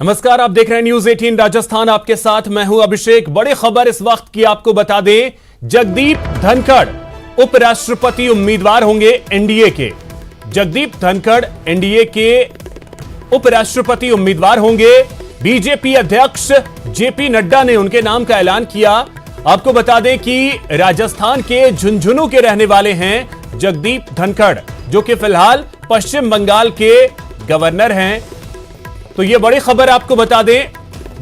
नमस्कार, आप देख रहे हैं न्यूज 18 राजस्थान। आपके साथ मैं हूं अभिषेक। बड़ी खबर इस वक्त की आपको बता दें, जगदीप धनखड़ उपराष्ट्रपति उम्मीदवार होंगे एनडीए के। जगदीप धनखड़ एनडीए के उपराष्ट्रपति उम्मीदवार होंगे। बीजेपी अध्यक्ष जेपी नड्डा ने उनके नाम का ऐलान किया। आपको बता दें कि राजस्थान के झुंझुनू के रहने वाले हैं जगदीप धनखड़, जो कि फिलहाल पश्चिम बंगाल के गवर्नर हैं। तो यह बड़ी खबर आपको बता दें,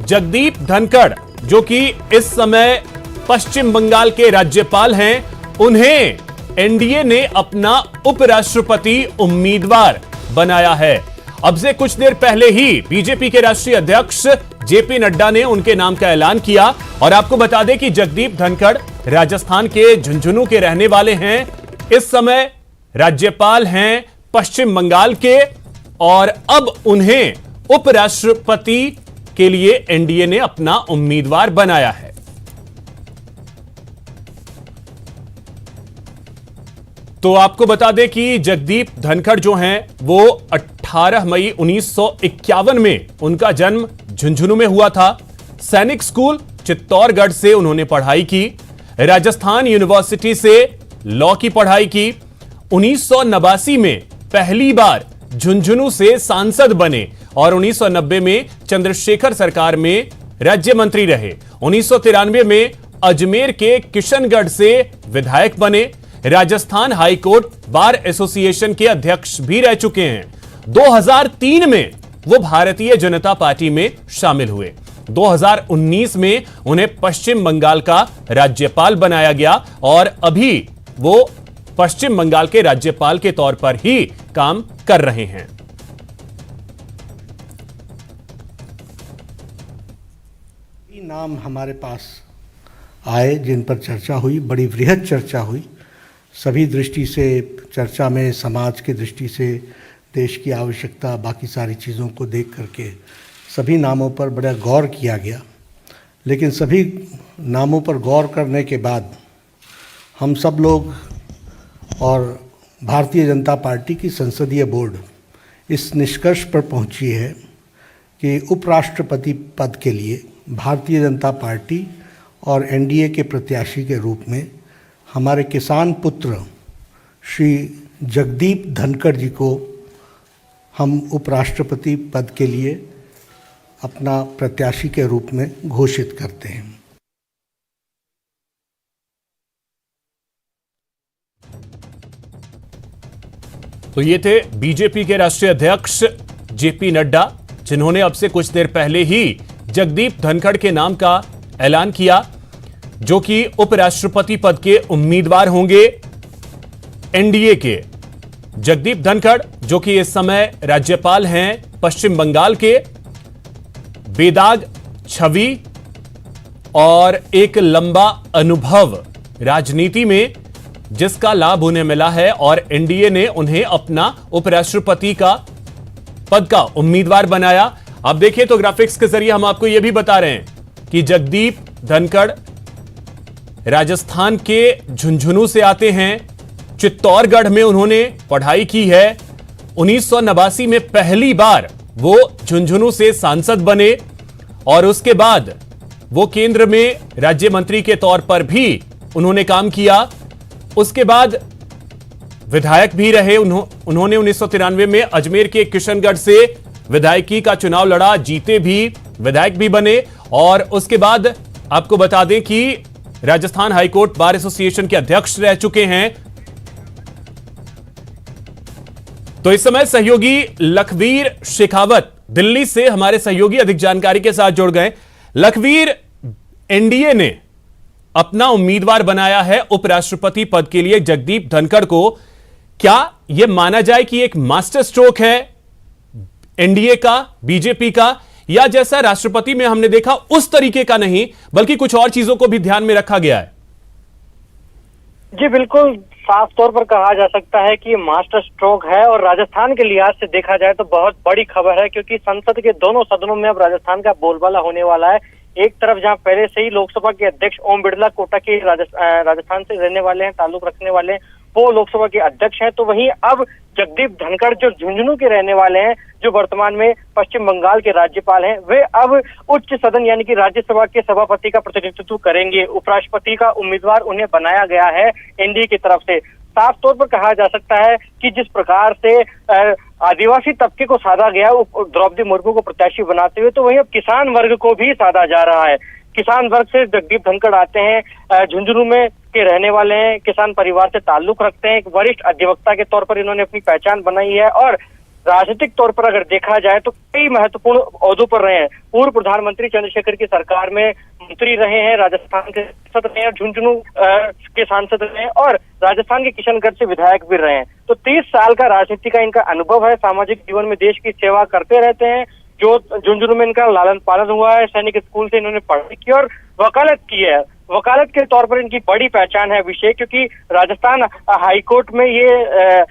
जगदीप धनखड़ जो कि इस समय पश्चिम बंगाल के राज्यपाल हैं, उन्हें एनडीए ने अपना उपराष्ट्रपति उम्मीदवार बनाया है। अब से कुछ देर पहले ही बीजेपी के राष्ट्रीय अध्यक्ष जेपी नड्डा ने उनके नाम का ऐलान किया। और आपको बता दें कि जगदीप धनखड़ राजस्थान के झुंझुनू के रहने वाले हैं, इस समय राज्यपाल हैं पश्चिम बंगाल के, और अब उन्हें उपराष्ट्रपति के लिए एनडीए ने अपना उम्मीदवार बनाया है। तो आपको बता दें कि जगदीप धनखड़ जो हैं वो 18 मई 1951 में उनका जन्म झुंझुनू में हुआ था। सैनिक स्कूल चित्तौड़गढ़ से उन्होंने पढ़ाई की। राजस्थान यूनिवर्सिटी से लॉ की पढ़ाई की। 1989 में पहली बार झुंझुनू से सांसद बने और 1990 में चंद्रशेखर सरकार में राज्य मंत्री रहे। 1993 में अजमेर के किशनगढ़ से विधायक बने। राजस्थान हाईकोर्ट बार एसोसिएशन के अध्यक्ष भी रह चुके हैं। 2003 में वो भारतीय जनता पार्टी में शामिल हुए। 2019 में उन्हें पश्चिम बंगाल का राज्यपाल बनाया गया और अभी वो पश्चिम बंगाल के राज्यपाल के तौर पर ही काम कर रहे हैं। नाम हमारे पास आए जिन पर चर्चा हुई, बड़ी वृहद चर्चा हुई। सभी दृष्टि से चर्चा में, समाज की दृष्टि से, देश की आवश्यकता, बाकी सारी चीज़ों को देख करके सभी नामों पर बड़ा गौर किया गया। लेकिन सभी नामों पर गौर करने के बाद हम सब लोग और भारतीय जनता पार्टी की संसदीय बोर्ड इस निष्कर्ष पर पहुंची है कि उपराष्ट्रपति पद के लिए भारतीय जनता पार्टी और एनडीए के प्रत्याशी के रूप में हमारे किसान पुत्र श्री जगदीप धनखड़ जी को हम उपराष्ट्रपति पद के लिए अपना प्रत्याशी के रूप में घोषित करते हैं। तो ये थे बीजेपी के राष्ट्रीय अध्यक्ष जेपी नड्डा, जिन्होंने अब से कुछ देर पहले ही जगदीप धनखड़ के नाम का ऐलान किया, जो कि उपराष्ट्रपति पद के उम्मीदवार होंगे एनडीए के। जगदीप धनखड़ जो कि इस समय राज्यपाल हैं पश्चिम बंगाल के, बेदाग छवि और एक लंबा अनुभव राजनीति में जिसका लाभ उन्हें मिला है, और एनडीए ने उन्हें अपना उपराष्ट्रपति का पद का उम्मीदवार बनाया। आप देखिए तो ग्राफिक्स के जरिए हम आपको यह भी बता रहे हैं कि जगदीप धनखड़ राजस्थान के झुंझुनू से आते हैं। चित्तौड़गढ़ में उन्होंने पढ़ाई की है। 1989 में पहली बार वो झुंझुनू से सांसद बने और उसके बाद वो केंद्र में राज्य मंत्री के तौर पर भी उन्होंने काम किया। उसके बाद विधायक भी रहे। उन्होंने 1993 में अजमेर के किशनगढ़ से विधायकी का चुनाव लड़ा, जीते भी, विधायक भी बने। और उसके बाद आपको बता दें कि राजस्थान हाईकोर्ट बार एसोसिएशन के अध्यक्ष रह चुके हैं। तो इस समय सहयोगी लखवीर शेखावत दिल्ली से हमारे सहयोगी अधिक जानकारी के साथ जुड़ गए। लखवीर, एनडीए ने अपना उम्मीदवार बनाया है उपराष्ट्रपति पद के लिए जगदीप धनखड़ को। क्या यह माना जाए कि एक मास्टर स्ट्रोक है एनडीए का, बीजेपी का, या जैसा राष्ट्रपति में हमने देखा उस तरीके का नहीं, बल्कि कुछ और चीजों को भी ध्यान में रखा गया है? जी बिल्कुल, साफ तौर पर कहा जा सकता है कि मास्टर स्ट्रोक है। और राजस्थान के लिहाज से देखा जाए तो बहुत बड़ी खबर है, क्योंकि संसद के दोनों सदनों में अब राजस्थान का बोलबाला होने वाला है। एक तरफ जहां पहले से ही लोकसभा के अध्यक्ष ओम बिरला कोटा के राजस्थान से रहने वाले हैं, ताल्लुक रखने वाले हैं, वो लोकसभा के अध्यक्ष हैं। तो वहीं अब जगदीप धनखड़ जो झुंझुनू के रहने वाले हैं, जो वर्तमान में पश्चिम बंगाल के राज्यपाल हैं, वे अब उच्च सदन यानी कि राज्यसभा के सभापति का प्रतिनिधित्व करेंगे। उपराष्ट्रपति का उम्मीदवार उन्हें बनाया गया है एनडीए की तरफ से। साफ तौर पर कहा जा सकता है कि जिस प्रकार से आदिवासी तबके को साधा गया द्रौपदी मुर्मू को प्रत्याशी बनाते हुए, तो वहीं अब किसान वर्ग को भी साधा जा रहा है। किसान वर्ग से जगदीप धनखड़ आते हैं, झुंझुनू में के रहने वाले हैं, किसान परिवार से ताल्लुक रखते हैं, एक वरिष्ठ अधिवक्ता के तौर पर इन्होंने अपनी पहचान बनाई है और राजनीतिक तौर पर अगर देखा जाए तो कई महत्वपूर्ण ओहदों पर रहे हैं। पूर्व प्रधानमंत्री चंद्रशेखर की सरकार में मंत्री रहे हैं, राजस्थान के सांसद रहे हैं, झुंझुनू के सांसद रहे हैं और राजस्थान के किशनगढ़ से विधायक भी रहे हैं। तो 30 साल का राजनीति का इनका अनुभव है, सामाजिक जीवन में देश की सेवा करते रहते हैं। जो झुंझुनू में इनका लालन पालन हुआ है, सैनिक स्कूल से इन्होंने पढ़ाई की और वकालत की है। वकालत के तौर पर इनकी बड़ी पहचान है अभिषेक, क्योंकि राजस्थान हाईकोर्ट में ये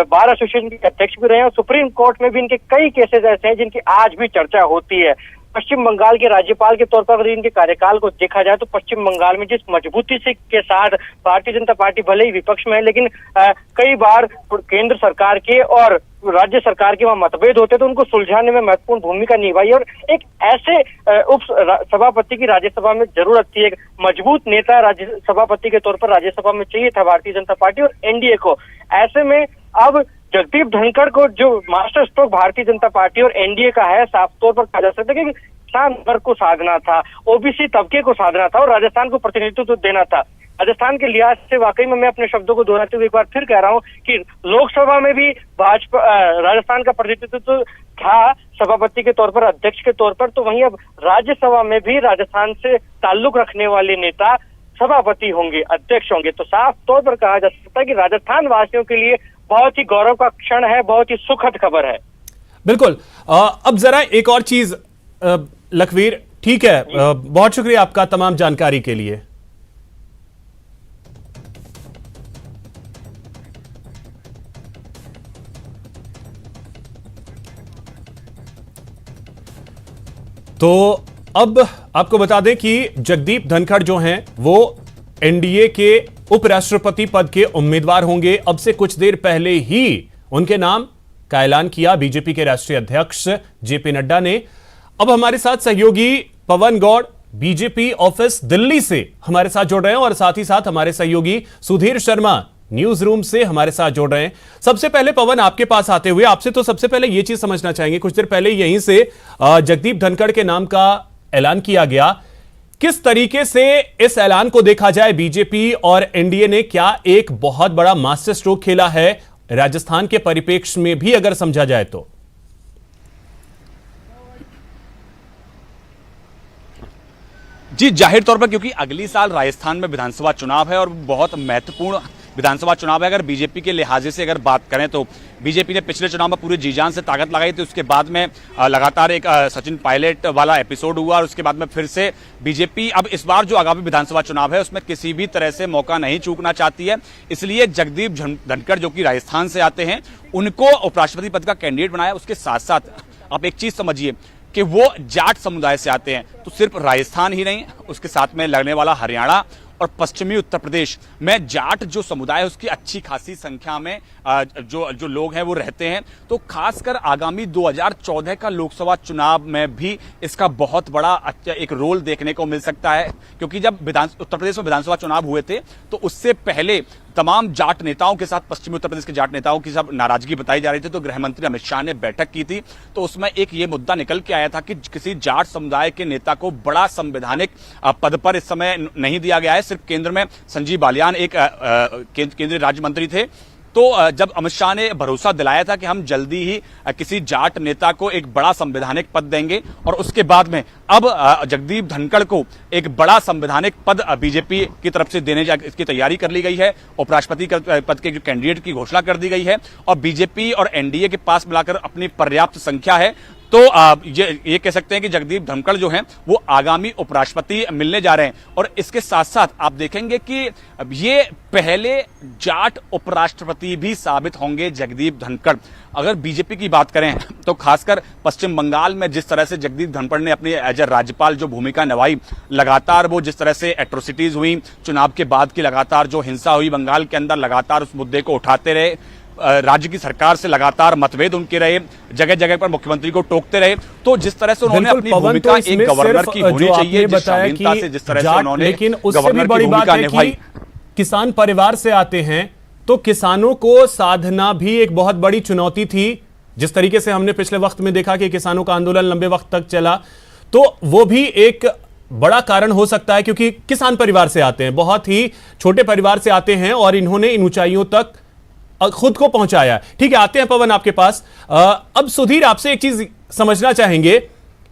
बार एसोसिएशन के अध्यक्ष भी रहे हैं और सुप्रीम कोर्ट में भी इनके कई केसेस ऐसे हैं जिनकी आज भी चर्चा होती है। पश्चिम बंगाल के राज्यपाल के तौर पर अगर इनके कार्यकाल को देखा जाए तो पश्चिम बंगाल में जिस मजबूती से के साथ भारतीय जनता पार्टी भले ही विपक्ष में है, लेकिन कई बार केंद्र सरकार के और राज्य सरकार के वहां मतभेद होते तो उनको सुलझाने में महत्वपूर्ण भूमिका निभाई और एक ऐसे उप सभापति की राज्यसभा में जरूरत थी। एक मजबूत नेता राज्य सभापति के तौर पर राज्यसभा में चाहिए था भारतीय जनता पार्टी और एनडीए को। ऐसे में अब जगदीप धनखड़ को जो master stroke Bharatiya Janata party और एनडीए का है, साफ तौर पर कहा जा सकता है कि किसान वर्ग को साधना था, ओबीसी तबके को साधना था और राजस्थान को प्रतिनिधित्व देना था। राजस्थान के लिहाज से वाकई में मैं अपने शब्दों को दोहराते हुए एक बार फिर कह रहा हूं कि लोकसभा में भी भाजपा राजस्थान का प्रतिनिधित्व था सभापति के तौर पर, अध्यक्ष के तौर पर, तो वहीं अब राज्यसभा में भी राजस्थान से ताल्लुक रखने वाले नेता सभापति होंगे, अध्यक्ष होंगे। तो साफ तौर पर कहा जा सकता है कि राजस्थान वासियों के लिए बहुत ही गौरव का क्षण है, बहुत ही सुखद खबर है। बिल्कुल। अब जरा एक और चीज लखवीर, ठीक है, बहुत शुक्रिया आपका तमाम जानकारी के लिए। तो अब आपको बता दें कि जगदीप धनखड़ जो हैं वो एनडीए के उपराष्ट्रपति पद के उम्मीदवार होंगे। अब से कुछ देर पहले ही उनके नाम का ऐलान किया बीजेपी के राष्ट्रीय अध्यक्ष जेपी नड्डा ने। अब हमारे साथ सहयोगी पवन गौड़ बीजेपी ऑफिस दिल्ली से हमारे साथ जुड़ रहे हैं और साथ ही साथ हमारे सहयोगी सुधीर शर्मा न्यूज रूम से हमारे साथ जुड़ रहे हैं। सबसे पहले पवन, आपके पास आते हुए आपसे तो सबसे पहले यह चीज समझना चाहेंगे, कुछ देर पहले यहीं से जगदीप धनखड़ के नाम का ऐलान किया गया, किस तरीके से इस ऐलान को देखा जाए? बीजेपी और एनडीए ने क्या एक बहुत बड़ा मास्टर स्ट्रोक खेला है राजस्थान के परिप्रेक्ष्य में भी अगर समझा जाए तो? जी, जाहिर तौर पर क्योंकि अगली साल राजस्थान में विधानसभा चुनाव है और बहुत महत्वपूर्ण विधानसभा चुनाव है। अगर बीजेपी के लिहाजे से अगर बात करें तो बीजेपी ने पिछले चुनाव में पूरी जी जान से ताकत लगाई थी, उसके बाद में लगातार एक सचिन पायलट वाला एपिसोड हुआ और उसके बाद में फिर से बीजेपी अब इस बार जो आगामी विधानसभा चुनाव है उसमें किसी भी तरह से मौका नहीं चूकना चाहती है। इसलिए जगदीप धनखड़ जो कि राजस्थान से आते हैं उनको उपराष्ट्रपति पद का कैंडिडेट बनाया। उसके साथ साथ आप एक चीज समझिए कि वो जाट समुदाय से आते हैं, तो सिर्फ राजस्थान ही नहीं, उसके साथ में लगने वाला हरियाणा और पश्चिमी उत्तर प्रदेश में जाट जो समुदाय है उसकी अच्छी खासी संख्या में जो लोग हैं वो रहते हैं। तो खासकर आगामी 2014 का लोकसभा चुनाव में भी इसका बहुत बड़ा अच्छा एक रोल देखने को मिल सकता है, क्योंकि जब उत्तर प्रदेश में विधानसभा चुनाव हुए थे तो उससे पहले तमाम जाट नेताओं के साथ, पश्चिमी उत्तर प्रदेश के जाट नेताओं की सब नाराजगी बताई जा रही थी। तो गृह मंत्री अमित शाह ने बैठक की थी, तो उसमें एक ये मुद्दा निकल के आया था कि किसी जाट समुदाय के नेता को बड़ा संवैधानिक पद पर इस समय नहीं दिया गया है। सिर्फ केंद्र में संजीव बालियान एक केंद्रीय राज्य मंत्री थे। तो जब अमित शाह ने भरोसा दिलाया था कि हम जल्दी ही किसी जाट नेता को एक बड़ा संवैधानिक पद देंगे और उसके बाद में अब जगदीप धनखड़ को एक बड़ा संवैधानिक पद बीजेपी की तरफ से देने इसकी तैयारी कर ली गई है। उपराष्ट्रपति पद के जो कैंडिडेट की घोषणा कर दी गई है और बीजेपी और एनडीए के पास मिलाकर अपनी पर्याप्त संख्या है। तो ये कह सकते हैं कि जगदीप धनखड़ जो हैं वो आगामी उपराष्ट्रपति मिलने जा रहे हैं। और इसके साथ साथ आप देखेंगे कि ये पहले जाट उपराष्ट्रपति भी साबित होंगे जगदीप धनखड़। अगर बीजेपी की बात करें तो खासकर पश्चिम बंगाल में जिस तरह से जगदीप धनखड़ ने अपनी एज ए राज्यपाल जो भूमिका निभाई, लगातार वो जिस तरह से एट्रोसिटीज हुई, चुनाव के बाद की लगातार जो हिंसा हुई बंगाल के अंदर, लगातार उस मुद्दे को उठाते रहे, राज्य की सरकार से लगातार मतभेद उनके रहे, जगह जगह पर मुख्यमंत्री को टोकते रहे। तो जिस तरह से उन्होंने अपनी भूमिका एक गवर्नर की होनी चाहिए, जिस शालीनता से जिस तरह से उन्होंने गवर्नर की भूमिका निभाई। किसान परिवार से आते हैं तो किसानों को साधना भी एक बहुत बड़ी चुनौती थी। जिस तरीके से हमने पिछले वक्त में देखा कि किसानों का आंदोलन लंबे वक्त तक चला, तो वो भी एक बड़ा कारण हो सकता है, क्योंकि किसान परिवार से आते हैं, बहुत ही छोटे परिवार से आते हैं और इन्होंने इन ऊंचाइयों तक खुद को पहुंचाया। ठीक है, आते हैं पवन आपके पास। अब सुधीर, आपसे एक चीज समझना चाहेंगे।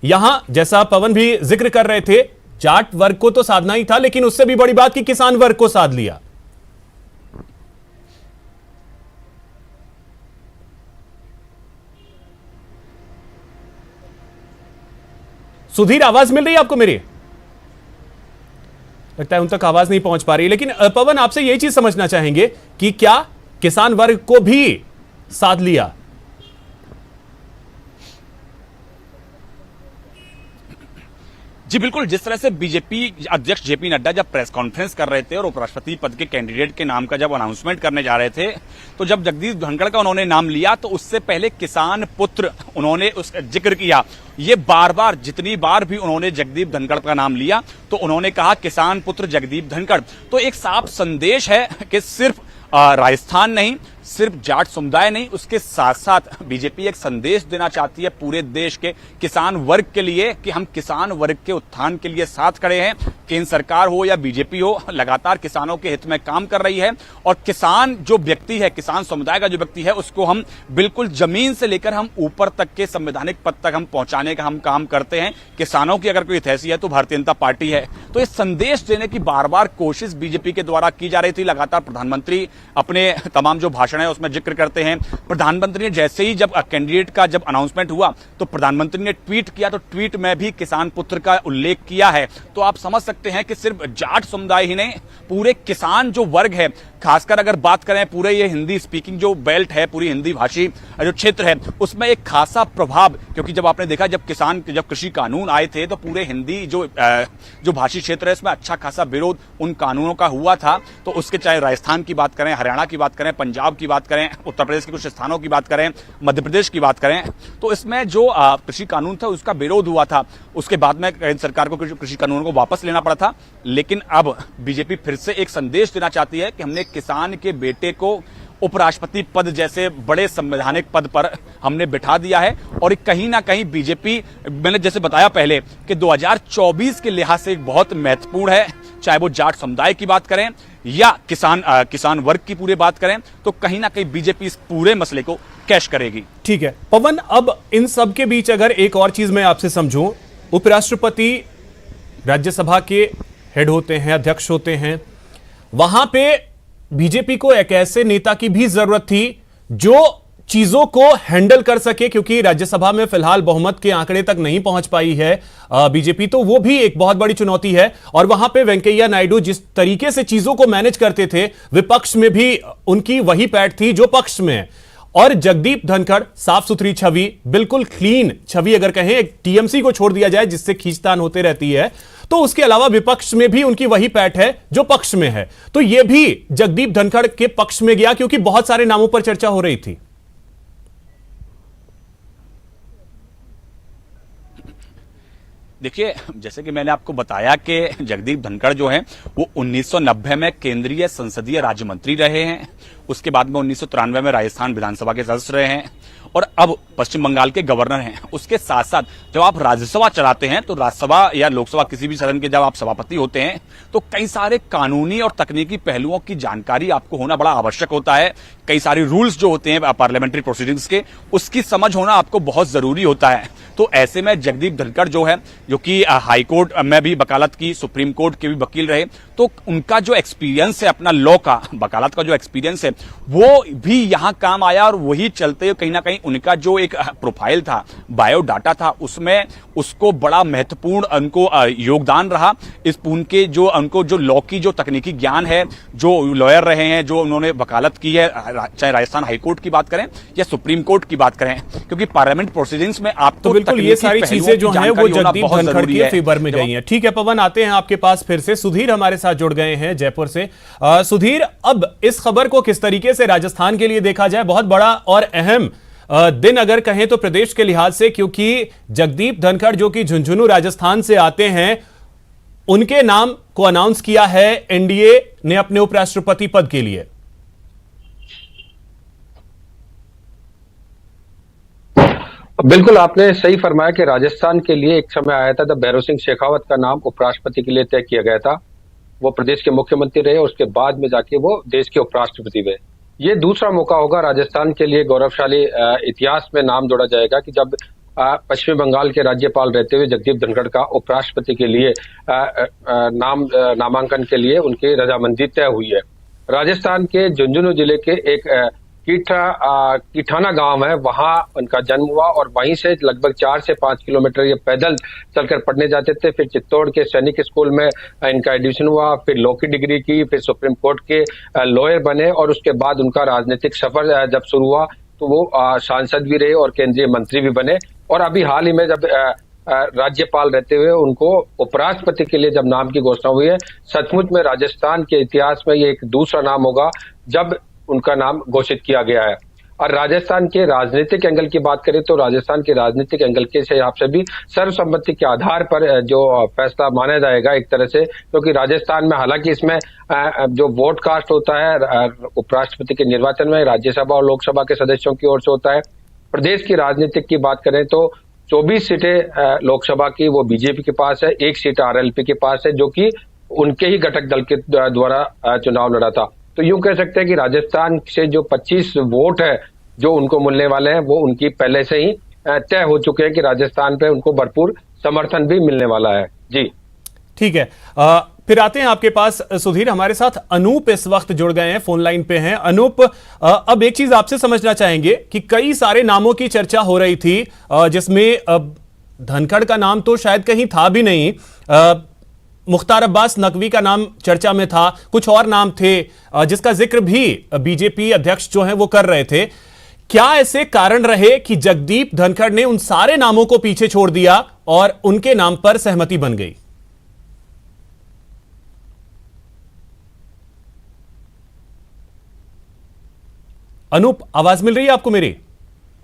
यहां जैसा पवन भी जिक्र कर रहे थे, जाट वर्ग को तो साधना ही था, लेकिन उससे भी बड़ी बात कि किसान वर्ग को साध लिया। सुधीर, आवाज मिल रही है आपको मेरी? लगता है उन तक आवाज नहीं पहुंच पा रही। लेकिन पवन, आपसे यही चीज समझना चाहेंगे कि क्या किसान वर्ग को भी साध लिया? जी बिल्कुल, जिस तरह से बीजेपी अध्यक्ष जेपी नड्डा जब प्रेस कॉन्फ्रेंस कर रहे थे और उपराष्ट्रपति पद के कैंडिडेट के नाम का जब अनाउंसमेंट करने जा रहे थे, तो जब जगदीप धनखड़ का उन्होंने नाम लिया तो उससे पहले किसान पुत्र उन्होंने उसका जिक्र किया। ये बार बार, जितनी बार भी उन्होंने जगदीप धनखड़ का नाम लिया तो उन्होंने कहा किसान पुत्र जगदीप धनखड़। तो एक साफ संदेश है कि सिर्फ राजस्थान नहीं, सिर्फ जाट समुदाय नहीं, उसके साथ साथ बीजेपी एक संदेश देना चाहती है पूरे देश के किसान वर्ग के लिए कि हम किसान वर्ग के उत्थान के लिए साथ खड़े हैं। केंद्र सरकार हो या बीजेपी हो, लगातार किसानों के हित में काम कर रही है और किसान जो व्यक्ति है, किसान समुदाय का जो व्यक्ति है, उसको हम बिल्कुल जमीन से लेकर हम ऊपर तक के संवैधानिक पद तक हम पहुंचाने का हम काम करते हैं। किसानों की अगर कोई हितैषी है तो भारतीय जनता पार्टी है। तो ये संदेश देने की बार बार कोशिश बीजेपी के द्वारा की जा रही थी। लगातार प्रधानमंत्री अपने तमाम जो भाषण है उसमें जिक्र करते हैं। प्रधानमंत्री ने जैसे ही जब कैंडिडेट का जब अनाउंसमेंट हुआ तो प्रधानमंत्री ने ट्वीट किया, तो ट्वीट में भी किसान पुत्र का उल्लेख किया है। तो आप समझ सकते हैं कि सिर्फ जाट समुदाय ही नहीं, पूरे किसान जो वर्ग है, खासकर अगर बात करें पूरे ये हिंदी स्पीकिंग जो बेल्ट है, पूरी हिंदी भाषी जो क्षेत्र है, उसमें एक खासा प्रभाव, क्योंकि जब आपने देखा जब कृषि कानून आए थे तो पूरे हिंदी जो भाषी क्षेत्र है उसमें अच्छा खासा विरोध उन कानूनों का हुआ था। तो उसके चाहे राजस्थान की बात करें, हरियाणा की बात करें, पंजाब की बात करें, उत्तर प्रदेश के कुछ स्थानों की बात करें, मध्य प्रदेश की बात करें, तो इसमें जो कृषि कानून था उसका विरोध हुआ था। उसके बाद में केंद्र सरकार को कृषि कानून को वापस लेना पड़ा था। लेकिन अब बीजेपी फिर से एक संदेश देना चाहती है कि हमने किसान के बेटे को उपराष्ट्रपति पद जैसे बड़े संवैधानिक पद पर हमने बिठा दिया है। और कहीं ना कहीं बीजेपी, मैंने जैसे बताया पहले कि 2024 के लिहाज से एक बहुत महत्वपूर्ण है, चाहे वो जाट समुदाय की बात करें या किसान वर्ग की पूरी बात करें, तो कहीं ना कहीं बीजेपी इस पूरे मसले को कैश करेगी। ठीक है पवन, अब इन सब के बीच अगर एक और चीज मैं आपसे समझूं, उपराष्ट्रपति राज्यसभा के हेड होते हैं, अध्यक्ष होते हैं, वहां पे बीजेपी को एक ऐसे नेता की भी जरूरत थी जो चीजों को हैंडल कर सके, क्योंकि राज्यसभा में फिलहाल बहुमत के आंकड़े तक नहीं पहुंच पाई है बीजेपी, तो वो भी एक बहुत बड़ी चुनौती है। और वहां पे वेंकैया नायडू जिस तरीके से चीजों को मैनेज करते थे, विपक्ष में भी उनकी वही पैठ थी जो पक्ष में है। और जगदीप धनखड़ साफ सुथरी छवि, बिल्कुल क्लीन छवि, अगर कहें एक टीएमसी को छोड़ दिया जाए जिससे खींचतान होते रहती है, तो उसके अलावा विपक्ष में भी उनकी वही पैठ है जो पक्ष में है। तो यह भी जगदीप धनखड़ के पक्ष में गया, क्योंकि बहुत सारे नामों पर चर्चा हो रही थी। देखिए, जैसे कि मैंने आपको बताया कि जगदीप धनखड़ जो हैं वो 1990 में केंद्रीय संसदीय राज्य मंत्री रहे हैं। उसके बाद में 1993 में राजस्थान विधानसभा के सदस्य रहे हैं और अब पश्चिम बंगाल के गवर्नर हैं। उसके साथ साथ जब आप राज्यसभा चलाते हैं तो राज्यसभा या लोकसभा किसी भी सदन के जब आप सभापति होते हैं तो कई सारे कानूनी और तकनीकी पहलुओं की जानकारी आपको होना बड़ा आवश्यक होता है। कई सारे रूल्स जो होते हैं पार्लियामेंट्री प्रोसीडिंग्स के, उसकी समझ होना आपको बहुत जरूरी होता है। तो ऐसे में जगदीप धनखड़ जो है, जो कि हाई कोर्ट में भी वकालत की, सुप्रीम कोर्ट के भी वकील रहे, तो उनका जो एक्सपीरियंस है, अपना लॉ का, वकालत का जो एक्सपीरियंस है, वो भी यहाँ काम आया और वही चलते हुए कहीं ना कहीं उनका जो एक प्रोफाइल था, बायोडाटा था, उसमें उसको बड़ा महत्वपूर्ण उनको योगदान रहा। इस उनके जो उनको जो लॉ की जो तकनीकी ज्ञान है, जो लॉयर रहे हैं, जो उन्होंने वकालत की है, चाहे राजस्थान हाईकोर्ट की बात करें या सुप्रीम कोर्ट की बात करें, क्योंकि पार्लियामेंट प्रोसीडिंग्स में आपको तो बिल्कुल ये सारी चीजें जो हैं वो जगदीप धनखड़ के फेवर में गई हैं। ठीक है पवन, आते हैं आपके पास फिर से। सुधीर हमारे साथ जुड़ गए हैं जयपुर से। सुधीर, अब इस खबर को किस तरीके से राजस्थान के लिए देखा जाए? बहुत बड़ा और अहम दिन अगर कहें तो प्रदेश के लिहाज से, क्योंकि जगदीप धनखड़ जो कि झुंझुनू राजस्थान से आते हैं, उनके नाम को अनाउंस किया है एनडीए ने अपने उपराष्ट्रपति पद के लिए। बिल्कुल, आपने सही फरमाया कि राजस्थान के लिए एक समय आया था जब भैरव सिंह शेखावत का नाम उपराष्ट्रपति के लिए तय किया गया था। वो प्रदेश के मुख्यमंत्री रहे और उसके बाद में जाके वो देश के उपराष्ट्रपति हुए। ये दूसरा मौका होगा राजस्थान के लिए, गौरवशाली इतिहास में नाम जोड़ा जाएगा कि जब पश्चिम बंगाल के राज्यपाल रहते हुए जगदीप धनखड़ का उपराष्ट्रपति के लिए नामांकन के लिए उनकी रजामंदी तय हुई है। राजस्थान के झुंझुनू जिले के एक कीठाना गांव है, वहां उनका जन्म हुआ और वहीं से लगभग 4 से 5 किलोमीटर ये पैदल चलकर पढ़ने जाते थे। फिर चित्तौड़ के सैनिक स्कूल में इनका एडमिशन हुआ, फिर लॉ की डिग्री की, फिर सुप्रीम कोर्ट के लॉयर बने और उसके बाद उनका राजनीतिक सफर जब शुरू हुआ तो वो सांसद भी रहे और केंद्रीय मंत्री भी बने। और अभी हाल ही में जब राज्यपाल रहते हुए उनको उपराष्ट्रपति के लिए जब नाम की घोषणा हुई है, सचमुच में राजस्थान के इतिहास में ये एक दूसरा नाम होगा जब उनका नाम घोषित किया गया है। और राजस्थान के राजनीतिक एंगल की बात करें तो राजस्थान के राजनीतिक एंगल के हिसाब से भी सर्वसम्मति के आधार पर जो फैसला माना जाएगा एक तरह से, क्योंकि राजस्थान में हालांकि इसमें जो वोट कास्ट होता है उपराष्ट्रपति के निर्वाचन में राज्यसभा और लोकसभा के सदस्यों की ओर से होता है। प्रदेश की राजनीतिक की बात करें तो 24 सीटें लोकसभा की वो बीजेपी के पास है, 1 सीट आरएलपी के पास है जो कि उनके ही घटक दल के द्वारा चुनाव लड़ा था। तो यूं कह सकते हैं कि राजस्थान से जो 25 वोट है जो उनको मिलने वाले हैं वो उनकी पहले से ही तय हो चुके हैं कि राजस्थान पे उनको भरपूर समर्थन भी मिलने वाला है। जी ठीक है, फिर आते हैं आपके पास सुधीर। हमारे साथ अनूप इस वक्त जुड़ गए हैं, फोन लाइन पे हैं। अनूप, अब एक चीज आपसे समझना चाहेंगे कि कई सारे नामों की चर्चा हो रही थी जिसमें धनखड़ का नाम तो शायद कहीं था भी नहीं, मुख्तार अब्बास नकवी का नाम चर्चा में था, कुछ और नाम थे जिसका जिक्र भी बीजेपी अध्यक्ष जो हैं वो कर रहे थे। क्या ऐसे कारण रहे कि जगदीप धनखड़ ने उन सारे नामों को पीछे छोड़ दिया और उनके नाम पर सहमति बन गई? अनूप, आवाज मिल रही है आपको मेरी?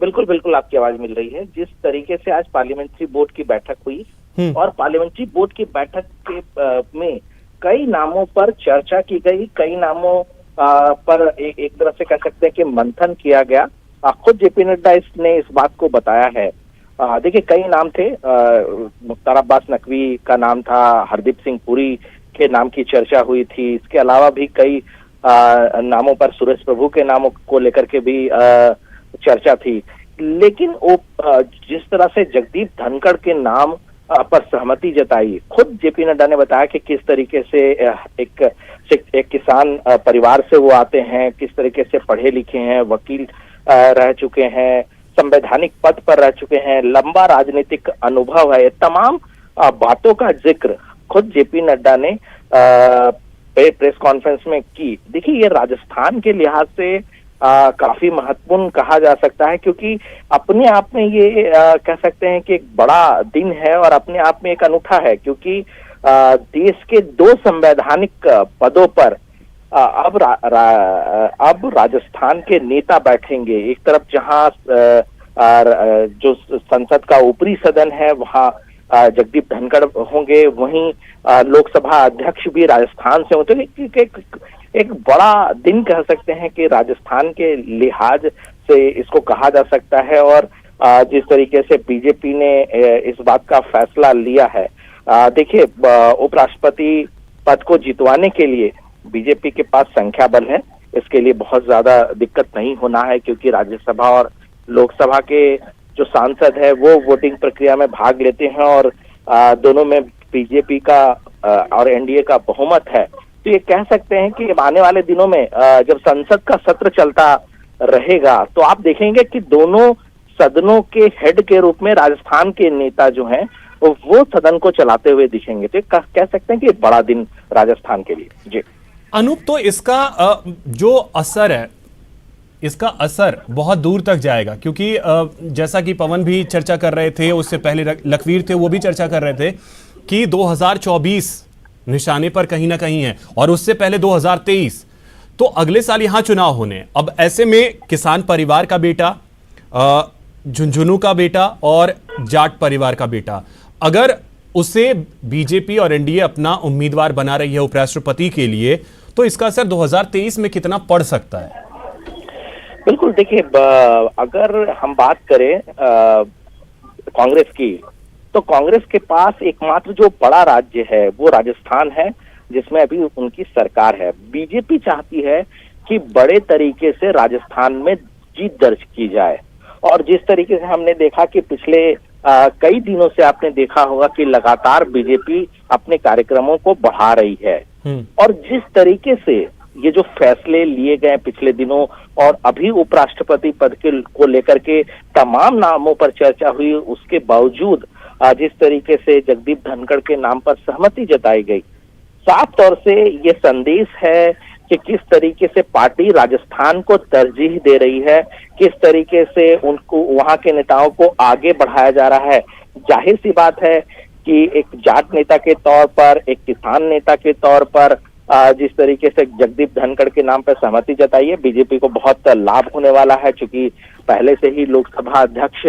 बिल्कुल बिल्कुल, आपकी आवाज मिल रही है। जिस तरीके से आज पार्लियामेंट्री बोर्ड की बैठक हुई और पार्लियामेंट्री बोर्ड की बैठक के में कई नामों पर चर्चा की गई, कई नामों पर एक तरह से कह सकते हैं कि मंथन किया गया। खुद जेपी नड्डा ने इस बात को बताया है। देखिए, कई नाम थे, मुख्तार अब्बास नकवी का नाम था, हरदीप सिंह पुरी के नाम की चर्चा हुई थी। इसके अलावा भी कई नामों पर सुरेश प्रभु के नामों को लेकर के भी चर्चा थी। लेकिन वो जिस तरह से जगदीप धनखड़ के नाम पर सहमति जताई, खुद जेपी नड्डा ने बताया कि किस तरीके से एक किसान परिवार से वो आते हैं, किस तरीके से पढ़े लिखे हैं, वकील रह चुके हैं, संवैधानिक पद पर रह चुके हैं, लंबा राजनीतिक अनुभव है। तमाम बातों का जिक्र खुद जेपी नड्डा ने प्रेस कॉन्फ्रेंस में की। देखिए, ये राजस्थान के लिहाज से काफी महत्वपूर्ण कहा जा सकता है, क्योंकि अपने आप में ये कह सकते हैं कि एक बड़ा दिन है और अपने आप में एक अनूठा है, क्योंकि देश के 2 संवैधानिक पदों पर अब राजस्थान के नेता बैठेंगे। एक तरफ जहां जो संसद का ऊपरी सदन है वहां जगदीप धनखड़ होंगे, वहीं लोकसभा अध्यक्ष भी राजस्थान से होते हैं। एक बड़ा दिन कह सकते हैं कि राजस्थान के लिहाज से इसको कहा जा सकता है। और जिस तरीके से बीजेपी ने इस बात का फैसला लिया है, देखिए, उपराष्ट्रपति पद को जितवाने के लिए बीजेपी के पास संख्या बल है, इसके लिए बहुत ज्यादा दिक्कत नहीं होना है, क्योंकि राज्यसभा और लोकसभा के जो सांसद है वो वोटिंग प्रक्रिया में भाग लेते हैं और दोनों में बीजेपी का और एनडीए का बहुमत है। तो ये कह सकते हैं कि आने वाले दिनों में जब संसद का सत्र चलता रहेगा तो आप देखेंगे कि दोनों सदनों के हेड के रूप में राजस्थान के नेता जो हैं वो सदन को चलाते हुए दिखेंगे। तो कह सकते हैं कि बड़ा दिन राजस्थान के लिए। जी अनूप, तो इसका जो असर है, इसका असर बहुत दूर तक जाएगा, क्योंकि जैसा कि पवन भी चर्चा कर रहे थे, उससे पहले लखवीर थे वो भी चर्चा कर रहे थे कि 2024 निशाने पर कहीं ना कहीं है और उससे पहले 2023, तो अगले साल यहां चुनाव होने। अब ऐसे में किसान परिवार का बेटा, झुंझुनू का बेटा और जाट परिवार का बेटा, अगर उसे बीजेपी और एनडीए अपना उम्मीदवार बना रही है उपराष्ट्रपति के लिए, तो इसका असर 2023 में कितना पड़ सकता है? बिल्कुल, देखिए अगर हम बात करें कांग्रेस की, तो कांग्रेस के पास एकमात्र जो बड़ा राज्य है वो राजस्थान है, जिसमें अभी उनकी सरकार है। बीजेपी चाहती है कि बड़े तरीके से राजस्थान में जीत दर्ज की जाए, और जिस तरीके से हमने देखा कि पिछले कई दिनों से आपने देखा होगा कि लगातार बीजेपी अपने कार्यक्रमों को बढ़ा रही है, और जिस तरीके से ये जो फैसले लिए गए पिछले दिनों और अभी उपराष्ट्रपति पद को लेकर के तमाम नामों पर चर्चा हुई, उसके बावजूद जिस तरीके से जगदीप धनखड़ के नाम पर सहमति जताई गई, साफ तौर से ये संदेश है कि किस तरीके से पार्टी राजस्थान को तरजीह दे रही है, किस तरीके से उनको वहां के नेताओं को आगे बढ़ाया जा रहा है। जाहिर सी बात है कि एक जाट नेता के तौर पर, एक किसान नेता के तौर पर जिस तरीके से जगदीप धनखड़ के नाम पर सहमति जताई है, बीजेपी को बहुत लाभ होने वाला है, क्योंकि पहले से ही लोकसभा अध्यक्ष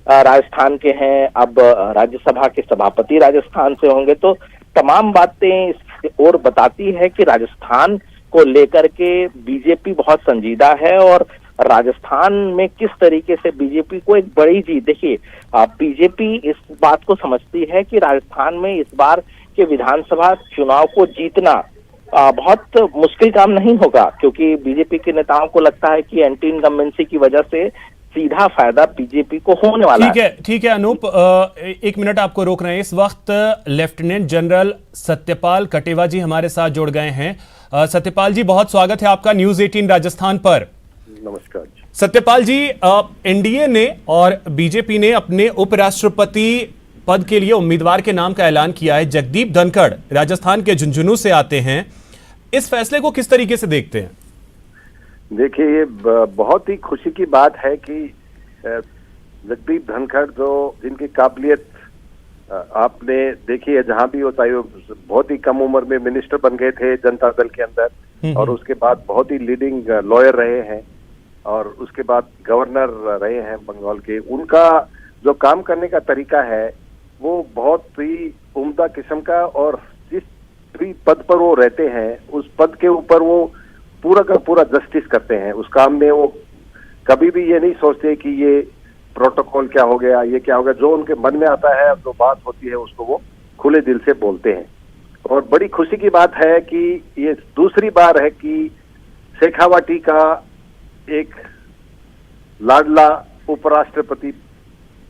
राजस्थान के हैं, अब राज्यसभा के सभापति राजस्थान से होंगे। तो तमाम बातें इस ओर बताती है कि राजस्थान को लेकर के बीजेपी बहुत संजीदा है, और राजस्थान में किस तरीके से बीजेपी को एक बड़ी जीत, देखिए बीजेपी इस बात को समझती है कि राजस्थान में इस बार के विधानसभा चुनाव को जीतना बहुत मुश्किल काम नहीं होगा, क्योंकि बीजेपी के नेताओं को लगता है कि एंटी इनकम्बेंसी की वजह से सीधा फायदा बीजेपी को होने वाला है। ठीक है अनूप, एक मिनट आपको रोक रहे हैं। इस वक्त लेफ्टिनेंट जनरल सत्यपाल कटेवा जी हमारे साथ जुड़ गए हैं। सत्यपाल जी, बहुत स्वागत है आपका न्यूज 18 राजस्थान पर। नमस्कार। सत्यपाल जी, एनडीए ने और बीजेपी ने अपने उपराष्ट्रपति पद के लिए उम्मीदवार के नाम का ऐलान किया है। जगदीप धनखड़ राजस्थान के झुंझुनू से आते हैं। इस फैसले को किस तरीके से देखते हैं? देखिए, ये बहुत ही खुशी की बात है कि जगदीप धनखड़ जो जिनकी काबिलियत आपने देखी है, जहां भी होता है, वो बहुत ही कम उम्र में मिनिस्टर बन गए थे जनता दल के अंदर, और उसके बाद बहुत ही लीडिंग लॉयर रहे हैं, और उसके बाद गवर्नर रहे हैं बंगाल के। उनका जो काम करने का तरीका है वो बहुत ही उम्दा किस्म का, और जिस भी पद पर वो रहते हैं उस पद के ऊपर वो पूरा का पूरा जस्टिस करते हैं। उस काम में वो कभी भी ये नहीं सोचते कि ये प्रोटोकॉल क्या हो गया, ये क्या हो गया। जो उनके मन में आता है, जो बात होती है, उसको वो खुले दिल से बोलते हैं। और बड़ी खुशी की बात है कि ये दूसरी बार है कि शेखावाटी का एक लाडला उपराष्ट्रपति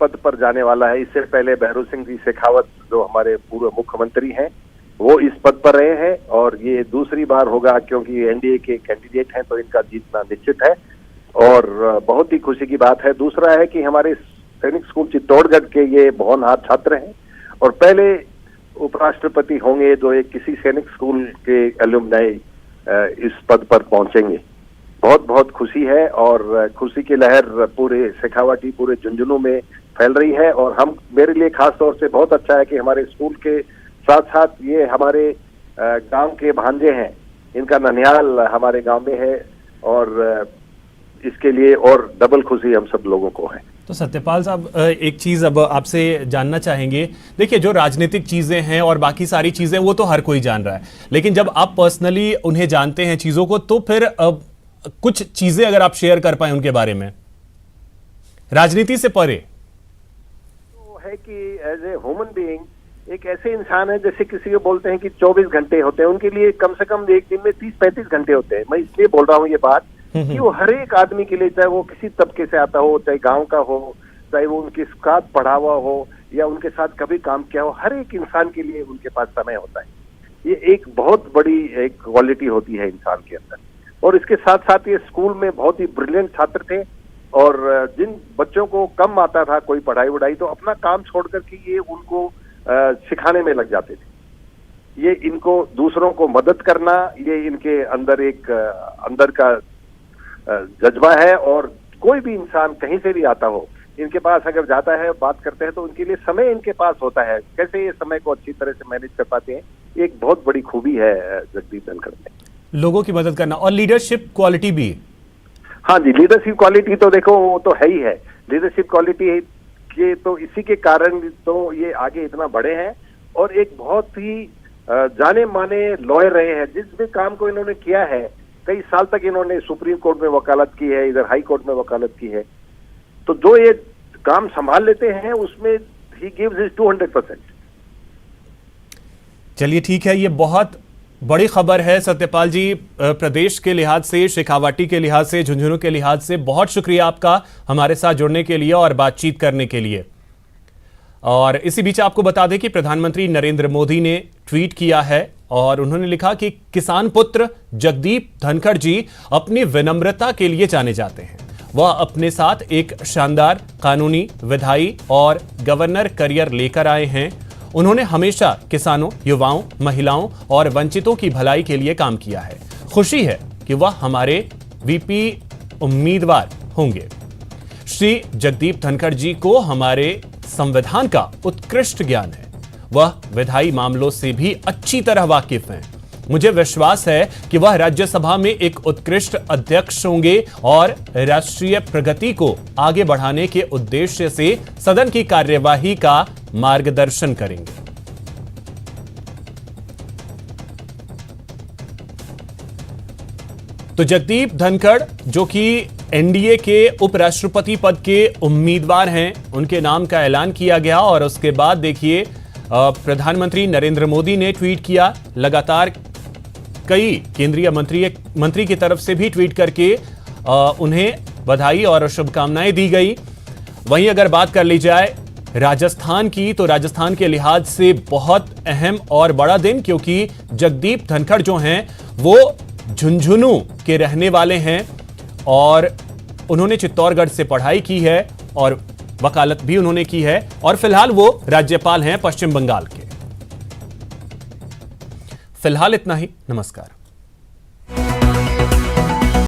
पद पर जाने वाला है। इससे पहले भैरू सिंह जी शेखावत जो हमारे पूर्व मुख्यमंत्री हैं, वो इस पद पर रहे हैं, और ये दूसरी बार होगा, क्योंकि एनडीए के कैंडिडेट हैं तो इनका जीतना निश्चित है, और बहुत ही खुशी की बात है। दूसरा है कि हमारे सैनिक स्कूल चित्तौड़गढ़ के ये होनहार छात्र हैं, और पहले उपराष्ट्रपति होंगे जो एक किसी सैनिक स्कूल के एलुमनाई इस पद पर पहुंचेंगे। बहुत बहुत खुशी है, और खुशी की लहर पूरे शेखावाटी, पूरे झुंझुनू में फैल रही है। और हम, मेरे लिए खास तौर से बहुत अच्छा है कि हमारे स्कूल के साथ साथ ये हमारे गांव के भांजे हैं, इनका ननिहाल हमारे गांव में है, और इसके लिए और डबल खुशी हम सब लोगों को है। तो सत्यपाल साहब, एक चीज अब आपसे जानना चाहेंगे। देखिए, जो राजनीतिक चीजें हैं और बाकी सारी चीजें वो तो हर कोई जान रहा है, लेकिन जब आप पर्सनली उन्हें जानते हैं चीजों को, तो फिर कुछ चीजें अगर आप शेयर कर पाए उनके बारे में, राजनीति से परे। तो है कि एज ए ह्यूमन बीइंग एक ऐसे इंसान है, जैसे किसी को बोलते हैं कि 24 घंटे होते हैं, उनके लिए कम से कम एक दिन में 30-35 घंटे होते हैं। मैं इसलिए बोल रहा हूँ ये बात कि वो हर एक आदमी के लिए, चाहे वो किसी तबके से आता हो, चाहे गांव का हो, चाहे वो उनके साथ पढ़ा हुआ हो या उनके साथ कभी काम किया हो, हर एक इंसान के लिए उनके पास समय होता है। ये एक बहुत बड़ी एक क्वालिटी होती है इंसान के अंदर। और इसके साथ साथ ये स्कूल में बहुत ही ब्रिलियंट छात्र थे, और जिन बच्चों को कम आता था कोई पढ़ाई वढ़ाई, तो अपना काम छोड़ करके ये उनको सिखाने में लग जाते थे। ये इनको दूसरों को मदद करना, ये इनके अंदर एक अंदर का जज्बा है। और कोई भी इंसान कहीं से भी आता हो, इनके पास अगर जाता है, बात करते हैं, तो उनके लिए समय इनके पास होता है। कैसे ये समय को अच्छी तरह से मैनेज कर पाते हैं, ये एक बहुत बड़ी खूबी है जगदीप धनखड़ में। लोगों की मदद करना और लीडरशिप क्वालिटी भी। हाँ जी, लीडरशिप क्वालिटी तो देखो वो तो है ही है। लीडरशिप क्वालिटी के तो इसी के कारण तो ये आगे इतना बढ़े हैं। और एक बहुत ही जाने माने लॉयर रहे हैं। जिस भी काम को इन्होंने किया है, कई साल तक इन्होंने सुप्रीम कोर्ट में वकालत की है, इधर हाई कोर्ट में वकालत की है। तो जो ये काम संभाल लेते हैं उसमें ही गिव्स हिज 200%। चलिए ठीक है, ये बहुत बड़ी खबर है सत्यपाल जी। प्रदेश के लिहाज से, शेखावाटी के लिहाज से, झुंझुनू के लिहाज से बहुत शुक्रिया आपका हमारे साथ जुड़ने के लिए और बातचीत करने के लिए। और इसी बीच आपको बता दें कि प्रधानमंत्री नरेंद्र मोदी ने ट्वीट किया है और उन्होंने लिखा कि किसान पुत्र जगदीप धनखड़ जी अपनी विनम्रता के लिए जाने जाते हैं। वह अपने साथ एक शानदार कानूनी, विधायी और गवर्नर करियर लेकर आए हैं। उन्होंने हमेशा किसानों, युवाओं, महिलाओं और वंचितों की भलाई के लिए काम किया है। खुशी है कि वह हमारे वीपी उम्मीदवार होंगे। श्री जगदीप धनखड़ जी को हमारे संविधान का उत्कृष्ट ज्ञान है। वह विधायी मामलों से भी अच्छी तरह वाकिफ हैं। मुझे विश्वास है कि वह राज्यसभा में एक उत्कृष्ट अध्यक्ष होंगे और राष्ट्रीय प्रगति को आगे बढ़ाने के उद्देश्य से सदन की कार्यवाही का मार्गदर्शन करेंगे। तो जगदीप धनखड़ जो कि एनडीए के उपराष्ट्रपति पद के उम्मीदवार हैं, उनके नाम का ऐलान किया गया और उसके बाद देखिए प्रधानमंत्री नरेंद्र मोदी ने ट्वीट किया। लगातार कई केंद्रीय मंत्री की तरफ से भी ट्वीट करके उन्हें बधाई और शुभकामनाएं दी गई। वहीं अगर बात कर ली जाए राजस्थान की, तो राजस्थान के लिहाज से बहुत अहम और बड़ा दिन, क्योंकि जगदीप धनखड़ जो हैं वो झुंझुनू के रहने वाले हैं और उन्होंने चित्तौड़गढ़ से पढ़ाई की है और वकालत भी उन्होंने की है और फिलहाल वो राज्यपाल हैं पश्चिम बंगाल के। फिलहाल इतना ही। नमस्कार।